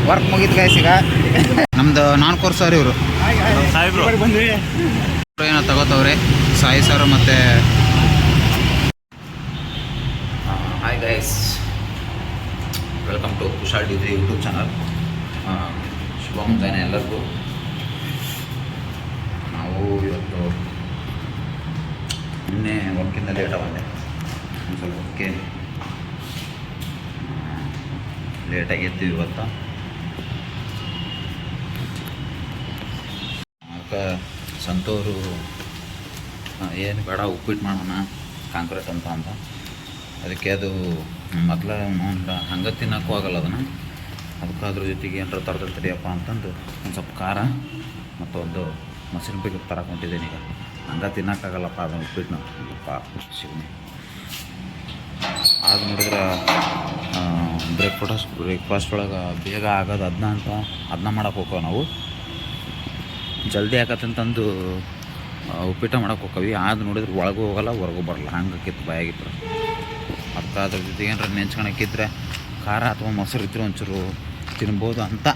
Work ಮುಗಿತು guys. ಈಗ ನಮ್ದು 4 ವರ್ಷ ಅವ್ರಿ ಇವರು ಏನೋ ತಗೋತವ್ರೆ ಸಾಯಿ ಸರ್ ಮತ್ತು hi guys, welcome to Kushal degree YouTube channel. ಶುಭ ಮುಂಜಾನೆ ಎಲ್ಲರಿಗೂ. ನಾವು ಇವತ್ತು ನಿನ್ನೆ ವರ್ಕಿಂದ ಲೇಟಾಗಿ ಬಂದೆ, ಒಂದು ಸ್ವಲ್ಪ ವರ್ಕೆ ಲೇಟಾಗಿ ಎತ್ತೀವಿ ಇವತ್ತು. ಅದಕ್ಕೆ ಸಂತೋರು ಏನು ಬೇಡ ಉಪ್ಪಿಟ್ಟು ಮಾಡೋಣ ಕಾಂಕ್ರೀಟ್ ಅಂತ ಅದಕ್ಕೆ ಅದು ಮೊದಲ ಹಂಗೆ ತಿನ್ನೋಕ್ಕೂ ಆಗಲ್ಲ ಅದನ್ನು. ಅದಕ್ಕೆ ಅದ್ರ ಜೊತೆಗೆ ಏನಾರ ತರದಿರ್ತೀರಿಯಪ್ಪ ಅಂತಂದು ಒಂದು ಸ್ವಲ್ಪ ಖಾರ ಮತ್ತು ಒಂದು ಮೊಸರು ಬೇಕು ತರಕ್ಕೆ ಹೊಂಟಿದ್ದೀನಿ. ಈಗ ಹಂಗೆ ತಿನ್ನೋಕ್ಕಾಗಲ್ಲಪ್ಪ ಅದನ್ನು ಉಪ್ಪಿಟ್ಟು ಶಿವನೇ. ಅದು ನೋಡಿದ್ರೆ ಬ್ರೇಕ್ಫಾಸ್ಟ್ ಒಳಗೆ ಬೇಗ ಆಗೋದು ಅದನ್ನ ಮಾಡೋಕೆ ಹೋಗ್ತೇವೆ ನಾವು. ಜಲ್ದಿ ಆಗತ್ತಂತಂದು ಉಪ್ಪಿಟ್ಟು ಮಾಡೋಕೆ ಹೋಗ್ತೀವಿ. ಅದು ನೋಡಿದ್ರೆ ಒಳಗೂ ಹೋಗಲ್ಲ ಹೊರಗೂ ಬರಲ್ಲ, ಹಂಗೆ ಕಿತ್ತು ಬಾಯಾಗಿತ್ತು. ಅದಕ್ಕೆ ಅದ್ರ ಜೊತೆಗೆ ಏನಾರ ನೆಂಚ್ಕೊಳಕ್ಕಿದ್ರೆ ಖಾರ ಅಥವಾ ಮೊಸರು ಇದ್ರೆ ಒಂಚೂರು ತಿನ್ಬೋದು ಅಂತ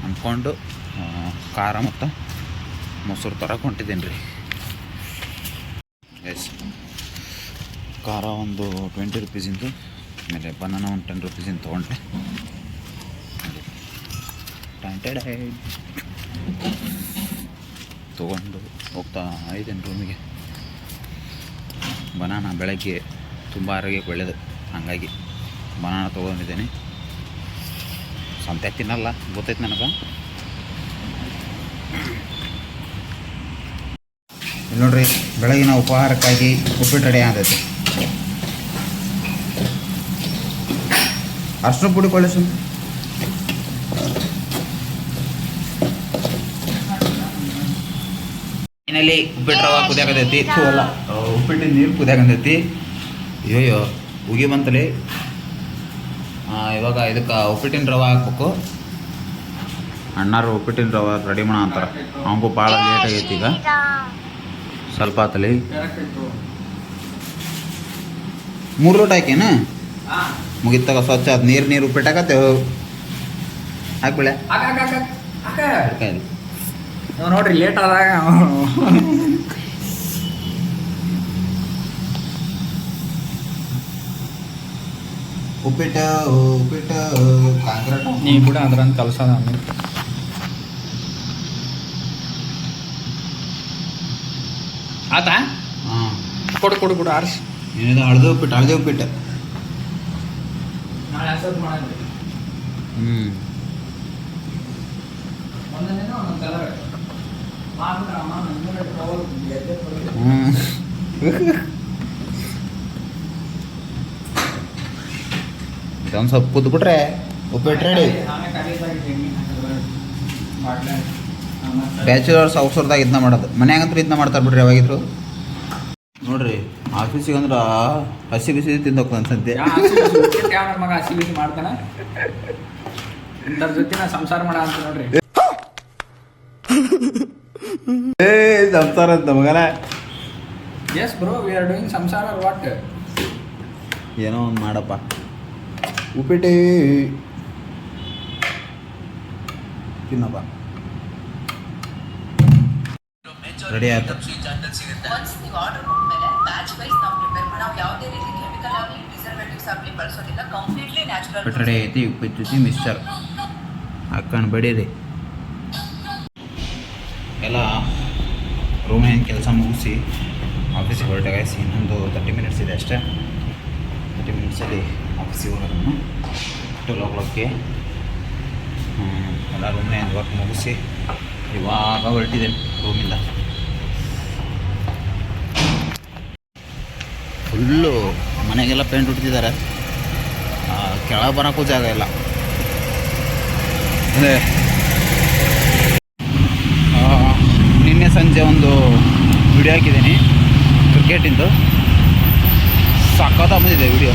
ಅಂದ್ಕೊಂಡು ಖಾರ ಮತ್ತು ಮೊಸರು ತರಕ್ಕೆ ಹೊಂಟಿದ್ದೀನಿ ರೀ. ಎಸ್, ಖಾರ ಒಂದು 20 ರೂಪೀಸಿಂದು, ಆಮೇಲೆ ಬನಾನ ಒಂದು 10 ರೂಪೀಸಿಂದ ತೊಗೊಂಡೆ. ತೊಗೊಂಡು ಹೋಗ್ತಾ ಇದ್ದೇನೆ ರೂಮಿಗೆ. ಬನಾನ ಬೆಳಗ್ಗೆ ತುಂಬ ಆರೋಗ್ಯಕ್ಕೆ ಒಳ್ಳೆಯದು, ಹಾಗಾಗಿ ಬನಾನ ತೊಗೊಂಡಿದ್ದೀನಿ. ಸಂತೆ ತಿನ್ನಲ್ಲ ಗೊತ್ತೈತೆ ನನಗೆ. ಇಲ್ಲಿ ನೋಡ್ರಿ, ಬೆಳಗಿನ ಉಪಹಾರಕ್ಕಾಗಿ ಉಪ್ಪಿಟ್ಟು ರೆಡಿ ಆಗತೈತಿ. ಅರ್ಶಿನ ಪುಡಿ ಕಳಿಸು. ಮನೆಯಲ್ಲಿ ಉಪ್ಪಿಟ್ಟು ರವೆ ಕುದಿಯಾಕತೈತಿ. ಅಲ್ಲ, ಉಪ್ಪಿಟ್ಟಿನ ನೀರು ಕುದಿಯಾಕತೈತಿ. ಅಯ್ಯೋ ಉಗಿ ಬಂತಲ್ಲಿ. ಇವಾಗ ಇದಕ್ಕೆ ಉಪ್ಪಿಟ್ಟಿನ ರವೆ ಹಾಕ್ಬೇಕು. ಅಣ್ಣಾರು ಉಪ್ಪಿಟ್ಟಿನ ರವೆ ರೆಡಿ ಮಾಡೋ ಅಂತಾರೆ. ಅವನಿಗೂ ಭಾಳ ಲೇಟ್ ಆಗೈತಿ. ಈಗ ಸ್ವಲ್ಪ ಆತಲ್ಲಿ 3 ಲೋಟ ಹಾಕೇನ ಮುಗಿತಾಗ ಸ್ವಚ್ಛ ಅದು ನೀರು ಉಪ್ಪಿಟ್ಟು ಹಾಕತ್ತೇವೆ. ಹಾಕ್ಬಿಳೆ ನೋಡ್ರಿ ಲೇಟ್ ಆದಾಗ ಉಪ್ಪಿಟ್ಟು ಕಾಂಕ್ರೀಟ್ ನೀ ಕೂಡ ಅದ್ರಂತ ಕಲ್ಸೋದ. ಆತಾ? ಹಾಂ, ಕೊಡು ಆರಿಸಿ. ಏನಿದೆ ಹಳದಿ ಉಪ್ಪಿಟ್ಟು. ನಾಳೆ ಅಸತ್ ಮಾಡಿ. ಇದೊಂದು ಸ್ವಲ್ಪ ಕುದ್ಬಿಟ್ರೆ ಉಪ್ಪಿಟ್ಟು ರೆಡಿ. ಬ್ಯಾಚುಲರ್ಸ್ ಅವಸರದಾಗ ಇದನ್ನ ಮಾಡೋದು. ಮನ್ಯಾಗಂತೂ ಇದನ್ನ ಮಾಡ್ತಾರೆ ಬಿಡ್ರಿ. ಯಾವಾಗಿದ್ರು ನೋಡ್ರಿ, ಆಫೀಸಿಗೆ ಅಂದ್ರೆ ಹಸಿ ಬಿಸಿ ತಿಂದೋಗ್ತ ಅನ್ಸಂತೆ. ಮಗ ಹಸಿ ಬಿಸಿ ಮಾಡ್ತಾನ, ಇದ್ರ ಜೊತೆ ನಾ ಸಂಸಾರ ಮಾಡ ಅಂತ ನೋಡ್ರಿ. ಸಂಸಾರ ಅಂತ ಮಗನ. S bro, we are doing ಸಂಸಾರ ವಾಟ್. ಏನೋ ಒಂದು ಮಾಡಪ್ಪ. ಉಪ್ಪಿಟ್ಟು ತಿನ್ನಪ್ಪ. ರೆಡಿ ಆಯ್ತು. ಉಪ್ಪಿಟ್ಟು ರೆಡಿ ಐತಿ. ಉಪ್ಪಿಟ್ಟು ಜೊತೆ ಮಿಕ್ಸ್ಚರ್ ಹಾಕೊಂಡು ಬಡೀರಿ. ಎಲ್ಲ ರೂಮ್ ಹೆಂಗೆ ಕೆಲಸ ಮುಗಿಸಿ ಆಫೀಸಿಗೆ ಹೊರಟಾಗಾಯಿಸಿ ಇನ್ನೊಂದು 30 ಮಿನಿಟ್ಸ್ ಇದೆ ಅಷ್ಟೇ. 30 ಮಿನಿಟ್ಸಲ್ಲಿ ಆಫೀಸಿಗೆ ಹೋಗೋದನ್ನು 12 o'clockಗೆ ಎಲ್ಲ ರೂಮ್ನೇ ವರ್ಕ್ ಮುಗಿಸಿ ಇವಾಗ ಹೊರಟಿದ್ದೇನೆ ರೂಮಿಂದ. ಫುಲ್ಲು ಮನೆಗೆಲ್ಲ ಪೇಂಟ್ ಹೊಡ್ತಿದ್ದಾರೆ. ಕೆಳಗೆ ಬರೋಕ್ಕೂ ಜಾಗ ಇಲ್ಲ. ಅದೇ ನಿನ್ನೆ ಸಂಜೆ ಒಂದು ವಿಡಿಯೋ ಹಾಕಿದ್ದೀನಿ ಕ್ರಿಕೆಟಿಂದು. ಸಖತ್ತಾಗಿ ಬಂದಿದೆ ವಿಡಿಯೋ.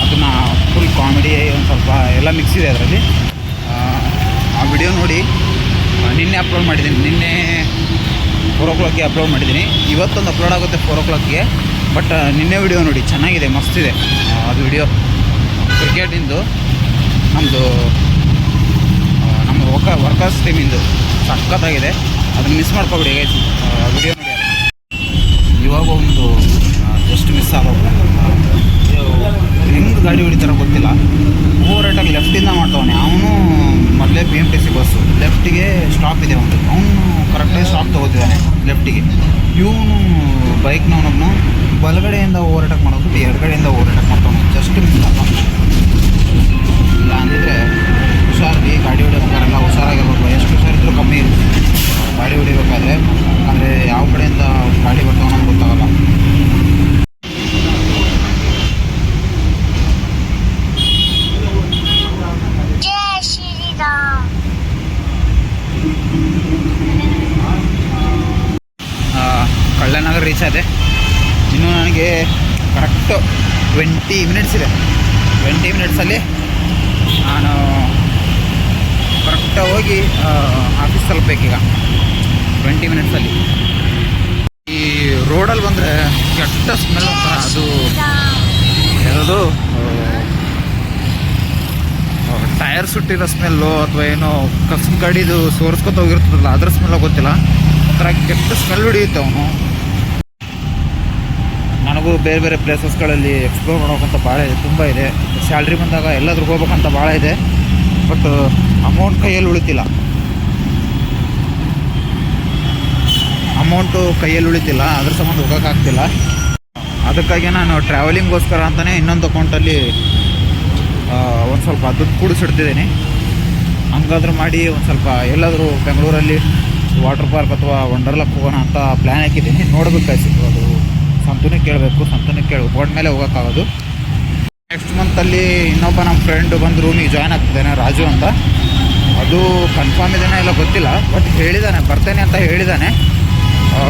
ಅದನ್ನು ಫುಲ್ ಕಾಮಿಡಿ ಒಂದು ಸ್ವಲ್ಪ ಎಲ್ಲ ಮಿಕ್ಸ್ ಇದೆ ಅದರಲ್ಲಿ. ಆ ವಿಡಿಯೋ ನೋಡಿ ನಿನ್ನೆ ಅಪ್ಲೋಡ್ ಮಾಡಿದ್ದೀನಿ. ನಿನ್ನೆ 4 o'clockಗೆ ಅಪ್ಲೋಡ್ ಮಾಡಿದ್ದೀನಿ. ಇವತ್ತೊಂದು ಅಪ್ಲೋಡ್ ಆಗುತ್ತೆ 4 o'clockಗೆ. ಬಟ್ ನಿನ್ನೆ ವಿಡಿಯೋ ನೋಡಿ, ಚೆನ್ನಾಗಿದೆ, ಮಸ್ತಿದೆ ಅದು ವಿಡಿಯೋ. ಕ್ರಿಕೆಟಿಂದು ನಮ್ಮದು ವರ್ಕರ್ಸ್ ಟೀಮಿಂದು ಸಖತ್ತಾಗಿದೆ. ಅದನ್ನು ಮಿಸ್ ಮಾಡ್ಕೊಬಿಡಿ ಗೈಸ್, ವಿಡಿಯೋ ನೋಡಿ. ಇವಾಗ ಒಂದು ಜಸ್ಟ್ ಮಿಸ್ ಆಗೋದು. ಹೆಂಗೆ ಗಾಡಿ ಹೊಡಿತಾರೋ ಗೊತ್ತಿಲ್ಲ. ಓವರ್ಟೇಕಾಗಿ ಲೆಫ್ಟಿಂದ ಮಾಡ್ತಾವನೆ ಅವನು. ಮೊದಲೇ BMTC ಬಸ್ಸು ಲೆಫ್ಟಿಗೆ ಸ್ಟಾಪ್ ಇದೆ ಒಂದು, ಅವನು ಕರೆಕ್ಟಾಗಿ ಸ್ಟಾಪ್ ತೊಗೋತಿದ್ದಾನೆ ಲೆಫ್ಟಿಗೆ. ಇವನು ಬೈಕ್ನವನೊಬ್ಬನು ಬಲಗಡೆಯಿಂದ ಓವರ್ಟೇಕ್ ಮಾಡೋದು ಎಡಗಡೆಯಿಂದ ಓವರ್ಟೇಕ್ ಮಾಡ್ತಾವನು. ಜಸ್ಟ್ ಮಿಸ್ ಆಗ. ಇಲ್ಲ ಅಂದಿದ್ರೆ ಹುಷಾರಾಗಿ ಗಾಡಿ ಹೊಡಿಬೇಕಾರೆಲ್ಲ ಹುಷಾರಾಗಿರ್ಬೇಕು. ಎಷ್ಟು ಹುಷಾರಿದ್ರು ಕಮ್ಮಿ ಗಾಡಿ ಹೊಡಿಬೇಕಾದ್ರೆ, ಯಾಕಂದರೆ ಯಾವ ಕಡೆಯಿಂದ ಗಾಡಿ ಬರ್ತಾವ ನಮ್ಗೆ ಗೊತ್ತಾಗಲ್ಲ. ಕಳ್ಳನಗರ ರೀಚ್ ಆದೆ. ಇನ್ನೂ ನನಗೆ ಕರೆಕ್ಟು 20 ಮಿನಿಟ್ಸ್ ಇದೆ. 20 ಮಿನಿಟ್ಸಲ್ಲಿ ನಾನು ಕರೆಕ್ಟಾಗಿ ಹೋಗಿ ಆಫೀಸ್ ತಲುಪಬೇಕೀಗ. 20 ಮಿನಿಟ್ಸಲ್ಲಿ. ಈ ರೋಡಲ್ಲಿ ಬಂದರೆ ಕೆಟ್ಟ ಸ್ಮೆಲ್ ಒಂಥರ, ಅದು ಯಾವುದು ಟೈರ್ ಸುಟ್ಟಿರೋ ಸ್ಮೆಲ್ಲು ಅಥವಾ ಏನೋ ಕಸದ ಗಾಡಿದು ಸೋರಿಸ್ಕೊತ ಹೋಗಿರ್ತದಲ್ಲ ಅದ್ರ ಸ್ಮೆಲ್ಲೋ ಗೊತ್ತಿಲ್ಲ. ಒಂಥರ ಕೆಟ್ಟ ಸ್ಮೆಲ್ ಹೊಡಿಯುತ್ತೆ ಅವನು. ನನಗೂ ಬೇರೆ ಬೇರೆ ಪ್ಲೇಸಸ್ಗಳಲ್ಲಿ ಎಕ್ಸ್ಪ್ಲೋರ್ ಮಾಡೋಕ್ಕಂತ ಭಾಳ ಇದೆ, ತುಂಬ ಇದೆ. ಸ್ಯಾಲ್ರಿ ಬಂದಾಗ ಎಲ್ಲಾದ್ರೂ ಹೋಗ್ಬೇಕಂತ ಭಾಳ ಇದೆ. ಬಟ್ ಅಮೌಂಟ್ ಕೈಯಲ್ಲಿ ಉಳಿತಿಲ್ಲ. ಅದ್ರ ಸಂಬಂಧ ಹೋಗೋಕ್ಕಾಗ್ತಿಲ್ಲ. ಅದಕ್ಕಾಗಿ ನಾನು ಟ್ರಾವೆಲಿಂಗ್ಗೋಸ್ಕರ ಅಂತಲೇ ಇನ್ನೊಂದು ಅಕೌಂಟಲ್ಲಿ ಒಂದು ಸ್ವಲ್ಪ ದುಡ್ಡು ಕೂಡಿಸಿಡ್ತಿದ್ದೀನಿ. ಹಂಗಾದ್ರೂ ಮಾಡಿ ಒಂದು ಸ್ವಲ್ಪ ಎಲ್ಲಾದರೂ ಬೆಂಗಳೂರಲ್ಲಿ ವಾಟರ್ ಪಾರ್ಕ್ ಅಥವಾ ವಂಡರ್ಲಾಕ್ ಹೋಗೋಣ ಅಂತ ಪ್ಲ್ಯಾನ್ ಹಾಕಿದ್ದೀನಿ. ನೋಡಬೇಕಾಯ್ತು, ಅದು ಸಂತೂನೇ ಕೇಳಬೇಕು. ಬೋರ್ಡ್ ಮೇಲೆ ಹೋಗೋಕ್ಕಾಗೋದು. ನೆಕ್ಸ್ಟ್ ಮಂತಲ್ಲಿ ಇನ್ನೊಬ್ಬ ನಮ್ಮ ಫ್ರೆಂಡ್ ಬಂದು ರೂಮಿಗೆ ಜಾಯ್ನ್ ಆಗ್ತಿದ್ದಾನೆ, ರಾಜು ಅಂತ. ಅದು ಕನ್ಫರ್ಮ್ ಇದೇನೋ ಇಲ್ಲ ಗೊತ್ತಿಲ್ಲ, ಬಟ್ ಹೇಳಿದ್ದಾನೆ ಬರ್ತೇನೆ ಅಂತ ಹೇಳಿದ್ದಾನೆ.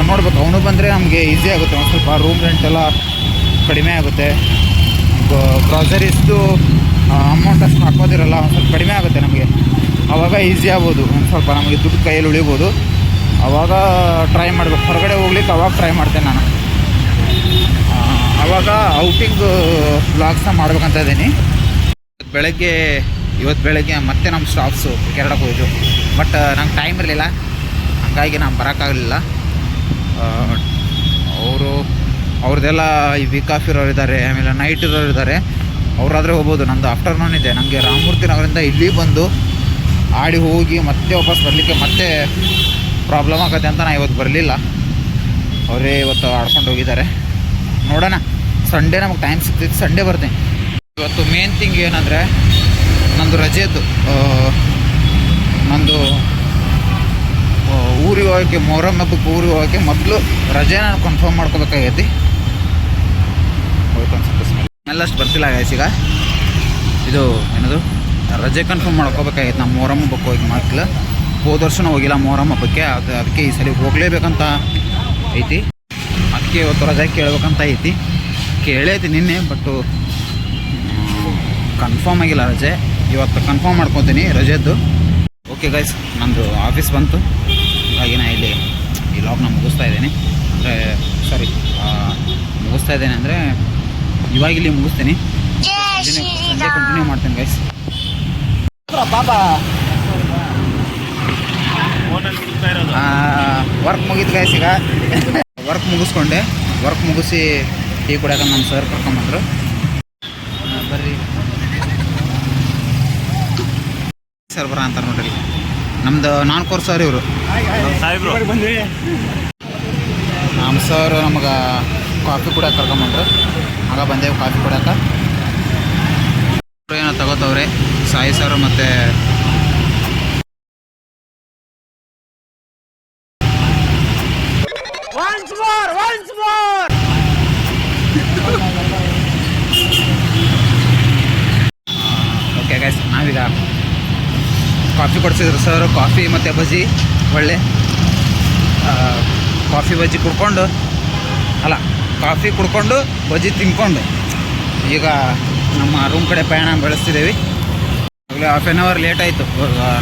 ನೋಡ್ಬೇಕು, ಅವನು ಬಂದರೆ ನಮಗೆ ಈಸಿ ಆಗುತ್ತೆ. ಒಂದು ಸ್ವಲ್ಪ ರೂಮ್ ರೆಂಟ್ ಎಲ್ಲ ಕಡಿಮೆ ಆಗುತ್ತೆ. ಗ್ರಾಸರೀಸ್ದು ಅಮೌಂಟ್ ಅಷ್ಟು ಹಾಕೋದಿರಲ್ಲ, ಒಂದು ಸ್ವಲ್ಪ ಕಡಿಮೆ ಆಗುತ್ತೆ ನಮಗೆ. ಆವಾಗ ಈಸಿ ಆಗ್ಬೋದು, ಒಂದು ಸ್ವಲ್ಪ ನಮಗೆ ದುಡ್ಡು ಕೈಯಲ್ಲಿ ಉಳಿಬೋದು. ಆವಾಗ ಟ್ರೈ ಮಾಡಬೇಕು, ಹೊರಗಡೆ ಹೋಗ್ಲಿಕ್ಕೆ ಅವಾಗ ಟ್ರೈ ಮಾಡ್ತೇನೆ ನಾನು. ಆವಾಗ ಔಟಿಂಗ್ ವ್ಲಾಗ್ಸ್ನ ಮಾಡ್ಬೇಕಂತ ಇದ್ದೀನಿ. ಇವತ್ತು ಬೆಳಗ್ಗೆ ಮತ್ತೆ ನಮ್ಮ ಸ್ಟಾಫ್ಸು ಕ್ರಿಕೆಟ್ ಹೋಯ್ತು. ಬಟ್ ನಂಗೆ ಟೈಮ್ ಇರಲಿಲ್ಲ, ಹಾಗಾಗಿ ನಾನು ಬರೋಕ್ಕಾಗಲಿಲ್ಲ. ಅವ್ರದ್ದೆಲ್ಲ ಈ ವೀಕ್ ಆಫ್ ಇರೋರು ಇದ್ದಾರೆ, ಆಮೇಲೆ ನೈಟ್ ಇರೋರು ಇದ್ದಾರೆ. ಅವರಾದರೆ ಹೋಗ್ಬೋದು. ನಂದು ಆಫ್ಟರ್ನೂನ್ ಇದೆ. ನನಗೆ ರಾಮಮೂರ್ತಿ ನಗರಿಂದ ಇಲ್ಲಿ ಬಂದು ಆಡಿ ಹೋಗಿ ಮತ್ತೆ ವಾಪಸ್ ಬರಲಿಕ್ಕೆ ಮತ್ತೆ ಪ್ರಾಬ್ಲಮ್ ಆಗುತ್ತೆ ಅಂತ ನಾನು ಇವತ್ತು ಬರಲಿಲ್ಲ. ಅವರೇ ಇವತ್ತು ಆಡ್ಕೊಂಡು ಹೋಗಿದ್ದಾರೆ. ನೋಡೋಣ, ಸಂಡೇ ನಮಗೆ ಟೈಮ್ ಸಿಗ್ತೈತೆ, ಸಂಡೇ ಬರ್ತೀನಿ. ಇವತ್ತು ಮೇನ್ ಥಿಂಗ್ ಏನಂದರೆ ನಂದು ರಜೆದು, ನಂದು ಊರಿಗೆ ಹೋಗೋಕ್ಕೆ, ಮೊಹರಂ ಹಬ್ಬಕ್ಕೆ ಊರಿಗೆ ಹೋಗೋಕ್ಕೆ ಮೊದಲು ರಜೆ ನಾನು ಕನ್ಫರ್ಮ್ ಮಾಡ್ಕೋಬೇಕಾಗೈತಿ. ಹೋಯ್ತು ಅನ್ಸುತ್ತೆ ಸ್ಮೆಲ್ ಅಷ್ಟು ಬರ್ತಿಲ್ಲ ಗೈಸ್. ಈಗ ಇದು ಏನದು ರಜೆ ಕನ್ಫರ್ಮ್ ಮಾಡ್ಕೋಬೇಕಾಗೈತೆ. ನಮ್ಮ ಮೊಹರಂ ಹಬ್ಬಕ್ಕೆ ಹೋಗಿ ಮಾಡ್ತಿಲ್ಲ. ಹೋದ ವರ್ಷನೂ ಹೋಗಿಲ್ಲ ಮೊಹರಂ ಹಬ್ಬಕ್ಕೆ, ಅದಕ್ಕೆ ಈ ಸಲ ಹೋಗಲೇಬೇಕಂತ ಐತಿ. ಅದಕ್ಕೆ ಇವತ್ತು ರಜೆ ಕೇಳಬೇಕಂತ ಐತಿ. ಕೇಳೈತಿ ನಿನ್ನೆ, ಬಟ್ಟು ಕನ್ಫರ್ಮ್ ಆಗಿಲ್ಲ ರಜೆ. ಇವತ್ತು ಕನ್ಫರ್ಮ್ ಮಾಡ್ಕೊತೀನಿ ರಜೆದ್ದು. ಓಕೆ ಗೈಸ್, ನಂದು ಆಫೀಸ್ ಬಂತು. ಹಾಗಾಗಿ ನಾನು ಇಲ್ಲಿ ಈ ಲಾಗ್ನ ಮುಗಿಸ್ತಾ ಇದ್ದೀನಿ. ಅಂದರೆ ಇವಾಗ ಇಲ್ಲಿ ಮುಗಿಸ್ತೀನಿ. ಸಂಜೆ ಕಂಟಿನ್ಯೂ ಮಾಡ್ತೇನೆ ಗೈಸ್. ಪಾಪಾ ವರ್ಕ್ ಮುಗೀತು ಗೈಸ್. ಈಗ ವರ್ಕ್ ಮುಗಿಸ್ಕೊಂಡೆ. ವರ್ಕ್ ಮುಗಿಸಿ ಟೀ ಕುಡಿಯೋಕೆ ನಮ್ಮ ಸರ್ ಕರ್ಕೊಂಬಂದರು. ಬರ್ರಿ ಸರ್ ಬರ ಅಂತಾರೆ ನೋಡ್ರಿ. ನಮ್ದು ನಾಲ್ಕೂರು ಸರ್ ಇವರು ನಮ್ಮ ಸರ್ ನಮಗೆ ಕಾಫಿ ಕುಡಿಯೋಕೆ ಕರ್ಕೊಂಬಂದ್ರು. ಆಗ ಬಂದೇವು ಕಾಫಿ ಕುಡಿಯೋಕೆ. ಏನೋ ತಗೋತವ್ರೆ ಸಾಯಿ ಸರ್ ಮತ್ತು ಓಕೆ ಗೈಸ್, ನಾವೀಗ ಕಾಫಿ ಕೊಡಿಸಿದ್ರು ಸರ್. ಕಾಫಿ ಮತ್ತು ಬಜ್ಜಿ, ಒಳ್ಳೆ ಕಾಫಿ ಬಜ್ಜಿ ಕುಡ್ಕೊಂಡು ಕಾಫಿ ಕುಡ್ಕೊಂಡು ಬಜ್ಜಿ ತಿನ್ಕೊಂಡು ಈಗ ನಮ್ಮ ರೂಮ್ ಕಡೆ ಪ್ರಯಾಣ ಬೆಳೆಸ್ತಿದ್ದೀವಿ. ಆಗಲೇ ಹಾಫ್ ಆನ್ ಅವರ್ ಲೇಟ್ ಆಯಿತು.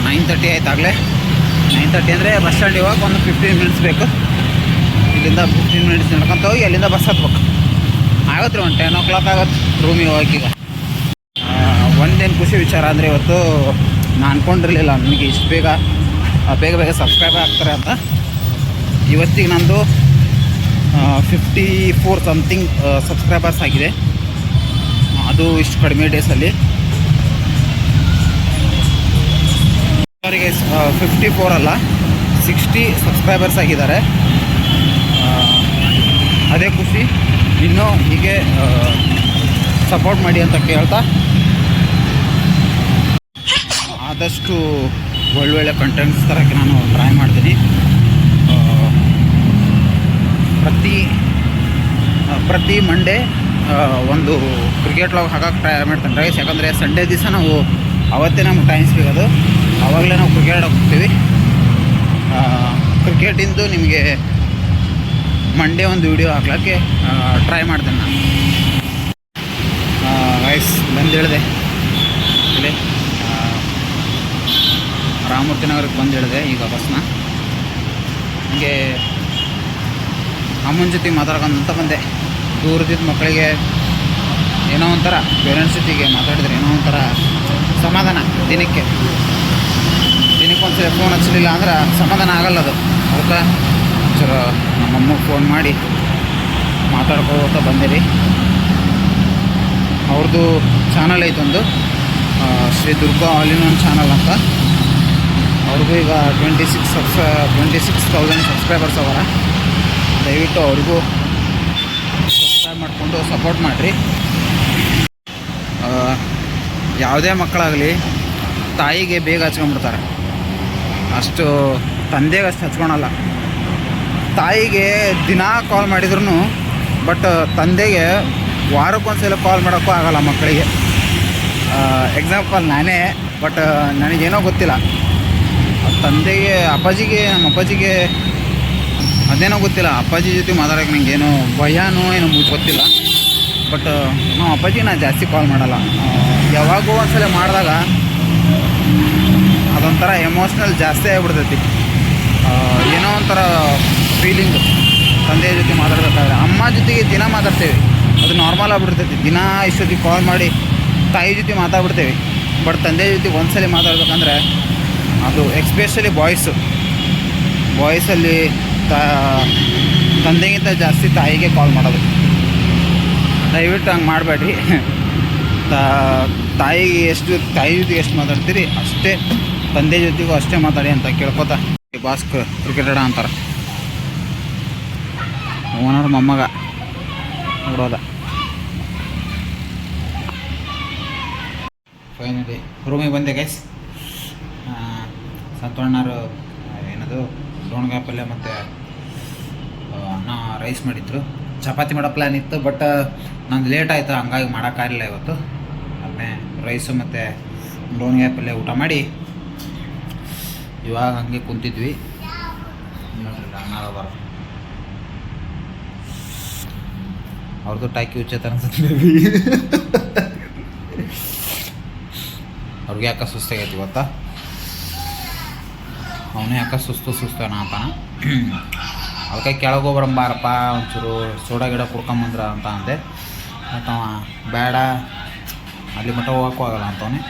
9:30 ಆಯ್ತು. ಆಗಲೇ 9:30 ಅಂದರೆ ಬಸ್ ಸ್ಟ್ಯಾಂಡ್ ಇವಾಗ ಒಂದು 15 ಮಿನಿಟ್ಸ್ ಬೇಕು. ಇಲ್ಲಿಂದ 15 ಮಿನಿಟ್ಸ್ ನಡ್ಕೊತ ಹೋಗಿ ಅಲ್ಲಿಂದ ಬಸ್ ಹತ್ಬೇಕು. ಆಗುತ್ತೆ ಒಂದು 10 o'clock ಆಗುತ್ತೆ ರೂಮಿಗೆ ಹೋಗಕ್ಕೀಗ. ಒಂದೇನು ಖುಷಿ ವಿಚಾರ ಅಂದರೆ ಇವತ್ತು ನಾನು ಅಂದ್ಕೊಂಡಿರಲಿಲ್ಲ ನನಗೆ ಇಷ್ಟು ಬೇಗ ಬೇಗ ಬೇಗ ಸಬ್ಸ್ಕ್ರೈಬರ್ ಆಗ್ತಾರೆ ಅಂತ. ಇವತ್ತಿಗೆ ನಂದು 54 ಸಮಥಿಂಗ್ ಸಬ್ಸ್ಕ್ರೈಬರ್ಸ್ ಆಗಿದೆ. ಅದು ಇಷ್ಟು ಕಡಿಮೆ ಡೇಸಲ್ಲಿ. ಅವರಿಗೆ 54 ಅಲ್ಲ 60 ಸಬ್ಸ್ಕ್ರೈಬರ್ಸ್ ಆಗಿದ್ದಾರೆ. ಅದೇ ಖುಷಿ. ಇನ್ನೂ ಹೀಗೆ ಸಪೋರ್ಟ್ ಮಾಡಿ ಅಂತ ಕೇಳ್ತಾ, ಆದಷ್ಟು ಒಳ್ಳೊಳ್ಳೆ ಕಂಟೆಂಟ್ಸ್ ತರೋಕ್ಕೆ ನಾನು ಟ್ರೈ ಮಾಡ್ತೀನಿ. ಪ್ರತಿ ಮಂಡೇ ಒಂದು ಕ್ರಿಕೆಟ್ ಲಾಗ್ ಹಾಕಕ್ಕೆ ಟ್ರೈ ಮಾಡ್ತೀನಿ ರೈಸ್. ಯಾಕಂದರೆ ಸಂಡೇ ದಿವಸ ನಾವು ಅವತ್ತೇ ನಮ್ಗೆ ಟೈಮ್ ಸಿಗೋದು, ಆವಾಗಲೇ ನಾವು ಕ್ರಿಕೆಟ್ ಆಡೋಕೆ ಹೋಗ್ತೀವಿ. ಕ್ರಿಕೆಟಿಂದು ನಿಮಗೆ ಮಂಡೇ ಒಂದು ವಿಡಿಯೋ ಹಾಕ್ಲಿಕ್ಕೆ ಟ್ರೈ ಮಾಡ್ತೇನೆ ನಾನು. ರೈಸ್ ಬಂದು ಹೇಳಿದೆ ಇಲ್ಲಿ ರಾಮಮೂರ್ತಿ ನಗರಕ್ಕೆ ಬಂದು ಹೇಳಿದೆ ಈಗ ಬಸ್ನ. ಹಂಗೆ ಅಮ್ಮನ ಜೊತೆ ಮಾತಾಡ್ಕೊಂತ ಬಂದೆ. ದೂರದಿದ್ದ ಮಕ್ಕಳಿಗೆ ಏನೋ ಒಂಥರ ಪೇರೆಂಟ್ಸ್ ಜೊತೆಗೆ ಮಾತಾಡಿದ್ರೆ ಏನೋ ಒಂಥರ ಸಮಾಧಾನ. ದಿನಕ್ಕೊಂದ್ಸಲ ಫೋನ್ ಹಚ್ಚಲಿಲ್ಲ ಅಂದ್ರೆ ಸಮಾಧಾನ ಆಗಲ್ಲ ಅದು. ಅದಕ್ಕೆ ಚಲೋ ನಮ್ಮಮ್ಮಗೆ ಫೋನ್ ಮಾಡಿ ಮಾತಾಡ್ಕೋತ ಬಂದಿರಿ. ಅವ್ರದ್ದು ಚಾನಲ್ ಐತೆ ಒಂದು, Shri Durga all in one channel ಅಂತ. ಅವ್ರಿಗೂ ಈಗ 26,000 ಸಬ್ಸ್ಕ್ರೈಬರ್ಸ್ ಅವರ. ದಯವಿಟ್ಟು ಅವ್ರಿಗೂ ಸಬ್ಸ್ಕ್ರೈಬ್ ಮಾಡಿಕೊಂಡು ಸಪೋರ್ಟ್ ಮಾಡಿರಿ. ಯಾವುದೇ ಮಕ್ಕಳಾಗಲಿ ತಾಯಿಗೆ ಬೇಗ ಹಚ್ಕೊಂಡ್ಬಿಡ್ತಾರೆ, ಅಷ್ಟು ತಂದೆಗೆ ಅಷ್ಟು ಹಚ್ಕೊಳಲ್ಲ. ತಾಯಿಗೆ ದಿನ ಕಾಲ್ ಮಾಡಿದ್ರು ಬಟ್ ತಂದೆಗೆ ವಾರಕ್ಕೊಂದ್ಸಲ ಕಾಲ್ ಮಾಡೋಕ್ಕೂ ಆಗೋಲ್ಲ ಮಕ್ಕಳಿಗೆ. ಎಕ್ಸಾಂಪಲ್ ನಾನೇ. ಬಟ್ ನನಗೇನೋ ಗೊತ್ತಿಲ್ಲ, ತಂದೆಗೆ ನಮ್ಮ ಅಪ್ಪಾಜಿಗೆ ಅದೇನೋ ಗೊತ್ತಿಲ್ಲ. ಅಪ್ಪಾಜಿ ಜೊತೆ ಮಾತಾಡೋಕೆ ನನಗೇನೋ ಭಯನೋ ಏನೋ ಗೊತ್ತಿಲ್ಲ. ಬಟ್ ನಮ್ಮ ಅಪ್ಪಾಜಿಗೆ ನಾನು ಜಾಸ್ತಿ ಕಾಲ್ ಮಾಡಲ್ಲ. ಯಾವಾಗೂ ಒಂದ್ಸಲ ಮಾಡಿದಾಗ ಅದೊಂಥರ ಎಮೋಷ್ನಲ್ ಜಾಸ್ತಿ ಆಗಿಬಿಡ್ತೈತಿ. ಏನೋ ಒಂಥರ ಫೀಲಿಂಗು ತಂದೆಯ ಜೊತೆ ಮಾತಾಡ್ಬೇಕಾದ್ರೆ. ಅಮ್ಮ ಜೊತೆಗೆ ದಿನ ಮಾತಾಡ್ತೇವೆ, ಅದು ನಾರ್ಮಲ್ ಆಗಿಬಿಡ್ತೈತಿ. ದಿನ ಇಷ್ಟೊತ್ತಿಗೆ ಕಾಲ್ ಮಾಡಿ ತಾಯಿ ಜೊತೆ ಮಾತಾಡ್ಬಿಡ್ತೇವೆ. ಬಟ್ ತಂದೆ ಜೊತೆಗೆ ಒಂದ್ಸಲ ಮಾತಾಡ್ಬೇಕಂದ್ರೆ ಅದು ಎಕ್ಸ್ಪೆಷಲಿ ಬಾಯ್ಸಲ್ಲಿ ತಂದೆಗಿಂತ ಜಾಸ್ತಿ ತಾಯಿಗೆ ಕಾಲ್ ಮಾಡೋದು. ದಯವಿಟ್ಟು ಹಂಗೆ ಮಾಡಬೇಡ್ರಿ. ತಾಯಿ ಜೊತೆಗೆ ಎಷ್ಟು ಮಾತಾಡ್ತೀರಿ ಅಷ್ಟೇ ತಂದೆ ಜೊತೆಗೂ ಅಷ್ಟೇ ಮಾತಾಡಿ ಅಂತ ಕೇಳ್ಕೊತಾ ಭಾಸ್ಕರ್ ಕ್ರಿಕೆಟ್ ಆಡ ಅಂತಾರೆ. ಓನರ್ ಮೊಮ್ಮಗ ನೋಡೋದ. ಫೈನಲಿ ರೂಮಿಗೆ ಬಂದೆ ಗೈಸ್. ಸಂತೋಣ್ಣರು ಏನದು ದೋಣ್ಗಾಯಿ ಪಲ್ಯ ಮತ್ತು ಅನ್ನ ರೈಸ್ ಮಾಡಿದ್ರು. ಚಪಾತಿ ಮಾಡೋ ಪ್ಲ್ಯಾನ್ ಇತ್ತು, ಬಟ್ ನಂದು ಲೇಟ್ ಆಯಿತು, ಹಂಗಾಗಿ ಮಾಡೋಕ್ಕಾಗಲಿಲ್ಲ ಇವತ್ತು. ಅದನ್ನೇ ರೈಸು ಮತ್ತು ದೋಣ್ಗಾಯಿ ಪಲ್ಯ ಊಟ ಮಾಡಿ ಇವಾಗ ಹಂಗೆ ಕುಂತಿದ್ವಿ. ಅವ್ರದ್ದು ಟಾಕಿ ಉಚ್ಚೈತೆ ಅನ್ಸುತ್ತೆ ಬೇಬಿ. ಅವ್ರಿಗೆ ಯಾಕೆ ಸುಸ್ತಾಗೈತಿ ಇವತ್ತ. ಅವನೇ ಯಾಕೆ ಸುಸ್ತನ ಅಂತಾನ. ಅದಕ್ಕೆ ಕೆಳಗೆ ಹೋಗ್ಬರಂಬಾರಪ್ಪ ಒಂಚೂರು ಸೋಡಾ ಗಿಡ ಕುಡ್ಕೊಂಬಂದ್ರ ಅಂತ ಅಂದೆ. ಮತ್ತು ಅವ ಬೇಡ ಅಲ್ಲಿ ಮಟ್ಟ ಹೋಗೋಕ್ಕೂ ಆಗಲ್ಲ ಅಂತವನೇ.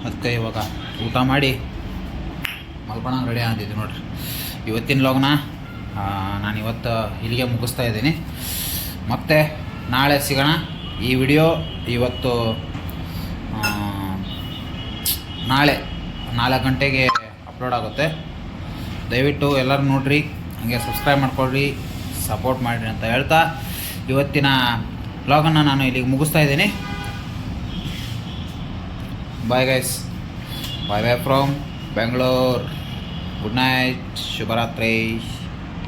ಅದಕ್ಕೆ ಇವಾಗ ಊಟ ಮಾಡಿ ಮಲ್ಕೊಳಂಗೆ ರೆಡಿ ಆಗಿದ್ದು ನೋಡ್ರಿ. ಇವತ್ತಿನ ಲಾಗ್ನ ನಾನು ಇವತ್ತು ಇಲ್ಲಿಗೆ ಮುಗಿಸ್ತಾ ಇದ್ದೀನಿ. ಮತ್ತೆ ನಾಳೆ ಸಿಗೋಣ. ಈ ವಿಡಿಯೋ ಇವತ್ತು ನಾಳೆ 4 ಗಂಟೆಗೆ ಅಪ್ಲೋಡ್ ಆಗುತ್ತೆ. ದಯವಿಟ್ಟು ಎಲ್ಲರೂ ನೋಡಿರಿ, ಹಾಗೆ ಸಬ್ಸ್ಕ್ರೈಬ್ ಮಾಡ್ಕೊಳ್ರಿ, ಸಪೋರ್ಟ್ ಮಾಡಿರಿ ಅಂತ ಹೇಳ್ತಾ ಇವತ್ತಿನ ವ್ಲಾಗನ್ನು ನಾನು ಇಲ್ಲಿಗೆ ಮುಗಿಸ್ತಾ ಇದ್ದೀನಿ. Bye guys, bye from Bengaluru. Good night, ಶುಭರಾತ್ರಿ.